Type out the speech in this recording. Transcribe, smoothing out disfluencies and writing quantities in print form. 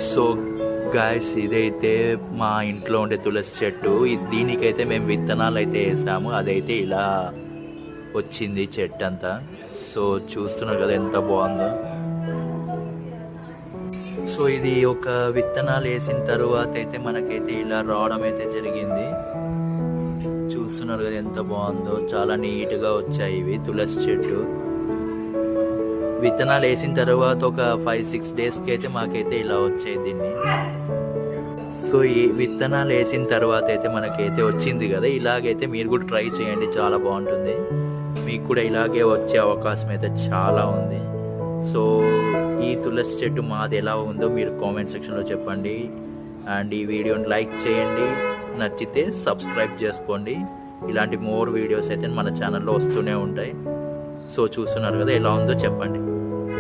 So guys, ఇదైతే మా ఇంట్లో ఉండే తులసి చెట్టు. దీనికైతే మేము విత్తనాలు అయితే వేసాము. అదైతే ఇలా వచ్చింది చెట్టు అంతా. సో చూస్తున్నారు కదా ఎంత బాగుందో. సో ఇది ఒక విత్తనాలు వేసిన తర్వాత అయితే మనకైతే ఇలా రావడం అయితే జరిగింది. చూస్తున్నారు కదా ఎంత బాగుందో. చాలా నీట్గా వచ్చాయి ఇవి తులసి చెట్టు. విత్తనాలు వేసిన తర్వాత ఒక 5-6 డేస్కి అయితే మాకైతే ఇలా వచ్చాయి దీన్ని. సో ఈ విత్తనాలు వేసిన తర్వాత అయితే మనకైతే వచ్చింది కదా. ఇలాగైతే మీరు కూడా ట్రై చేయండి, చాలా బాగుంటుంది. మీకు కూడా ఇలాగే వచ్చే అవకాశం అయితే చాలా ఉంది. సో ఈ తులసి చెట్టు మాది ఎలా ఉందో మీరు కామెంట్ సెక్షన్లో చెప్పండి. అండ్ ఈ వీడియోని లైక్ చేయండి, నచ్చితే సబ్స్క్రైబ్ చేసుకోండి. ఇలాంటి మోర్ వీడియోస్ అయితే మన ఛానల్లో వస్తూనే ఉంటాయి. సో చూస్తున్నారు కదా ఎలా ఉందో చెప్పండి.